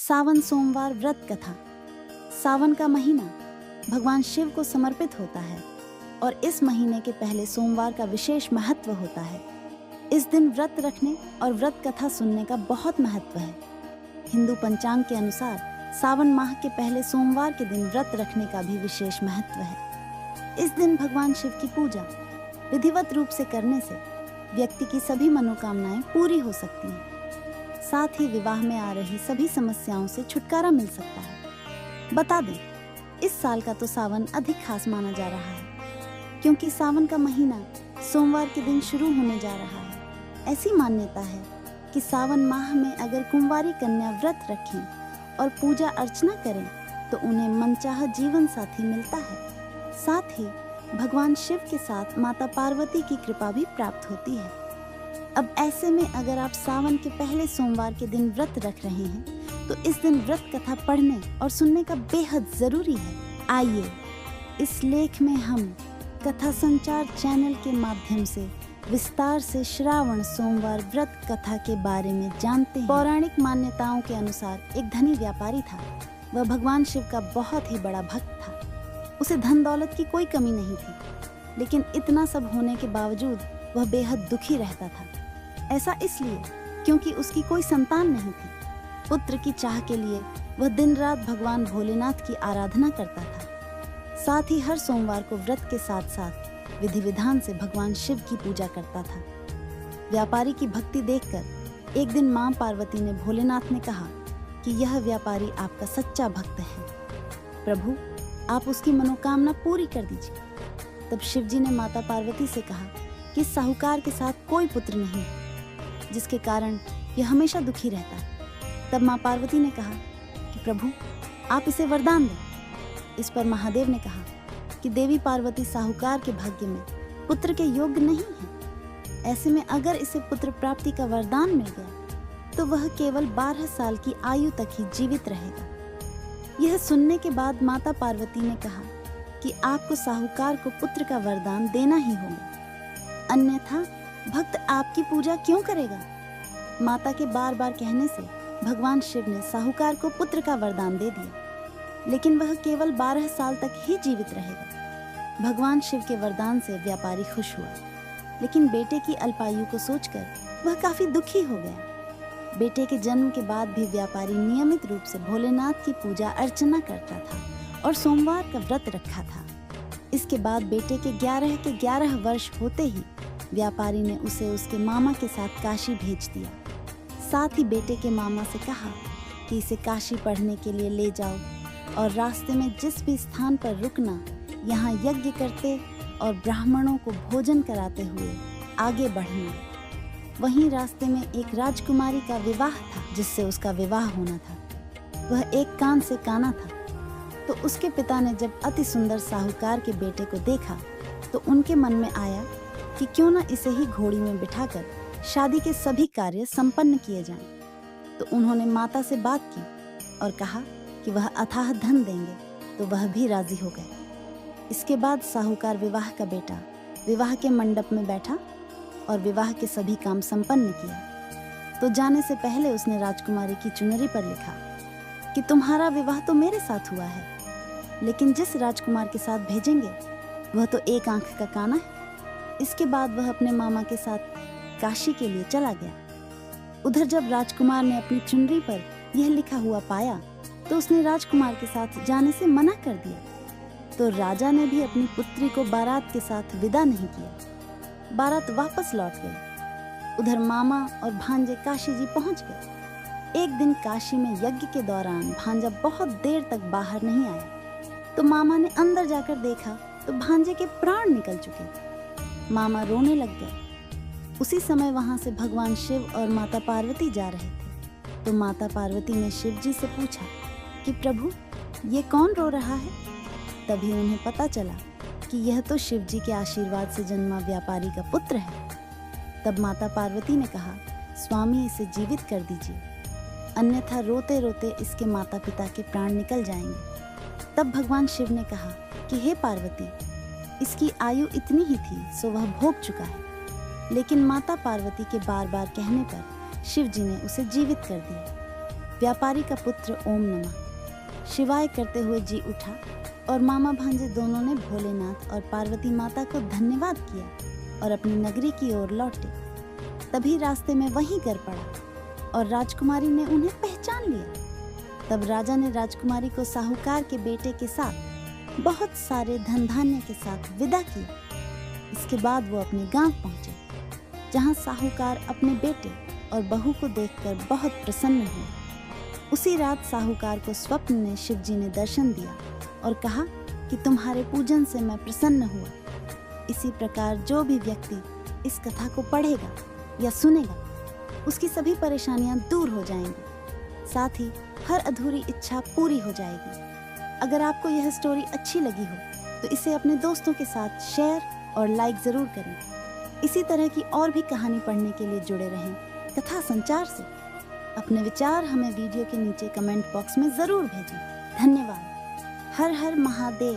सावन सोमवार व्रत कथा। सावन का महीना भगवान शिव को समर्पित होता है और इस महीने के पहले सोमवार का विशेष महत्व होता है। इस दिन व्रत रखने और व्रत कथा सुनने का बहुत महत्व है। हिंदू पंचांग के अनुसार सावन माह के पहले सोमवार के दिन व्रत रखने का भी विशेष महत्व है। इस दिन भगवान शिव की पूजा विधिवत रूप से करने से व्यक्ति की सभी मनोकामनाएं पूरी हो सकती हैं। साथ ही विवाह में आ रही सभी समस्याओं से छुटकारा मिल सकता है। बता दें, इस साल का तो सावन अधिक खास माना जा रहा है क्योंकि सावन का महीना सोमवार के दिन शुरू होने जा रहा है। ऐसी मान्यता है कि सावन माह में अगर कुंवारी कन्या व्रत रखें और पूजा अर्चना करें तो उन्हें मनचाहा जीवन साथी मिलता है। साथ ही भगवान शिव के साथ माता पार्वती की कृपा भी प्राप्त होती है। अब ऐसे में अगर आप सावन के पहले सोमवार के दिन व्रत रख रहे हैं तो इस दिन व्रत कथा पढ़ने और सुनने का बेहद जरूरी है। आइए इस लेख में हम कथा संचार चैनल के माध्यम से विस्तार से श्रावण सोमवार व्रत कथा के बारे में जानते हैं। पौराणिक मान्यताओं के अनुसार एक धनी व्यापारी था। वह भगवान शिव का बहुत ही बड़ा भक्त था। उसे धन दौलत की कोई कमी नहीं थी, लेकिन इतना सब होने के बावजूद वह बेहद दुखी रहता था। ऐसा इसलिए क्योंकि उसकी कोई संतान नहीं थी। पुत्र की चाह के लिए वह दिन रात भगवान भोलेनाथ की आराधना करता था। साथ ही हर सोमवार को व्रत के साथ साथ विधि विधान से भगवान शिव की पूजा करता था। व्यापारी की भक्ति देखकर एक दिन मां पार्वती ने भोलेनाथ ने कहा कि यह व्यापारी आपका सच्चा भक्त है, प्रभु आप उसकी मनोकामना पूरी कर दीजिए। तब शिव जी ने माता पार्वती से कहा कि साहूकार के साथ कोई पुत्र नहीं, जिसके कारण यह हमेशा दुखी रहता है। तब मां पार्वती ने कहा कि प्रभु आप इसे वरदान दें। इस पर महादेव ने कहा कि देवी पार्वती साहूकार के भाग्य में पुत्र के योग्य नहीं है। ऐसे में अगर इसे पुत्र प्राप्ति का वरदान मिल गया तो वह केवल 12 साल की आयु तक ही जीवित रहेगा। यह सुनने के बाद माता पार्वती ने कहा कि आपको साहूकार को पुत्र का वरदान देना ही होगा, अन्यथा भक्त आपकी पूजा क्यों करेगा। माता के बार बार कहने से भगवान शिव ने साहूकार को पुत्र का वरदान दे दिया, लेकिन वह केवल 12 साल तक ही जीवित रहेगा। भगवान शिव के वरदान से व्यापारी खुश हुआ, लेकिन बेटे की अल्पायु को सोचकर वह काफी दुखी हो गया। बेटे के जन्म के बाद भी व्यापारी नियमित रूप से भोलेनाथ की पूजा अर्चना करता था और सोमवार का व्रत रखा था। इसके बाद बेटे के 11 वर्ष होते ही व्यापारी ने उसे उसके मामा के साथ काशी भेज दिया। साथ ही बेटे के मामा से कहा कि इसे काशी पढ़ने के लिए ले जाओ और रास्ते में जिस भी स्थान पर रुकना, यहाँ यज्ञ करते और ब्राह्मणों को भोजन कराते हुए आगे बढ़ना। वहीं रास्ते में एक राजकुमारी का विवाह था जिससे उसका विवाह होना था। वह एक कान से काना था। तो उसके पिता ने जब अति सुंदर साहूकार के बेटे को देखा तो उनके मन में आया कि क्यों न इसे ही घोड़ी में बिठाकर शादी के सभी कार्य संपन्न किए जाएं। तो उन्होंने माता से बात की और कहा कि वह अथाह धन देंगे, तो वह भी राजी हो गए। इसके बाद साहूकार विवाह का बेटा विवाह के मंडप में बैठा और विवाह के सभी काम संपन्न किया। तो जाने से पहले उसने राजकुमारी की चुनरी पर लिखा कि तुम्हारा विवाह तो मेरे साथ हुआ है, लेकिन जिस राजकुमार के साथ भेजेंगे वह तो एक आंख का काना है। इसके बाद वह अपने मामा के साथ काशी के लिए चला गया। उधर जब राजकुमार ने अपनी चुनरी पर यह लिखा हुआ पाया तो उसने राजकुमार के साथ जाने से मना कर दिया। तो राजा ने भी अपनी पुत्री को बारात के साथ विदा नहीं किया। बारात वापस लौट गई। उधर मामा और भांजे काशी जी पहुंच गए। एक दिन काशी में यज्ञ के दौरान भांजा बहुत देर तक बाहर नहीं आया। तो मामा ने अंदर जाकर देखा तो भांजे के प्राण निकल चुके। मामा रोने लग गए। उसी समय वहां से भगवान शिव और माता पार्वती जा रहे थे। तो माता पार्वती ने शिव जी से पूछा कि प्रभु ये कौन रो रहा है। तभी उन्हें पता चला कि यह तो शिव जी के आशीर्वाद से जन्मा व्यापारी का पुत्र है। तब माता पार्वती ने कहा, स्वामी इसे जीवित कर दीजिए, अन्यथा रोते रोते इसके माता पिता के प्राण निकल जाएंगे। तब भगवान शिव ने कहा कि हे पार्वती, इसकी आयु इतनी ही थी सो वह भोग चुका है। लेकिन माता पार्वती के बार बार कहने पर शिव जी ने उसे जीवित कर दिया। व्यापारी का पुत्र ओम नमः शिवाय करते हुए जी उठा और मामा भांजे दोनों ने भोलेनाथ और पार्वती माता को धन्यवाद किया और अपनी नगरी की ओर लौटे। तभी रास्ते में वहीं गिर पड़ा और राजकुमारी ने उन्हें पहचान लिया। तब राजा ने राजकुमारी को साहूकार के बेटे के साथ बहुत सारे धन धान्य के साथ विदा किया। इसके बाद वो अपने गांव पहुंचे, जहां साहूकार अपने बेटे और बहू को देखकर बहुत प्रसन्न हुए। उसी रात साहूकार को स्वप्न में शिवजी ने दर्शन दिया और कहा कि तुम्हारे पूजन से मैं प्रसन्न हुआ। इसी प्रकार जो भी व्यक्ति इस कथा को पढ़ेगा या सुनेगा, उसकी सभी परेशानियां दूर हो जाएंगी, साथ ही हर अधूरी इच्छा पूरी हो जाएगी। अगर आपको यह स्टोरी अच्छी लगी हो तो इसे अपने दोस्तों के साथ शेयर और लाइक जरूर करें। इसी तरह की और भी कहानी पढ़ने के लिए जुड़े रहें कथा संचार से। अपने विचार हमें वीडियो के नीचे कमेंट बॉक्स में जरूर भेजें। धन्यवाद। हर हर महादेव।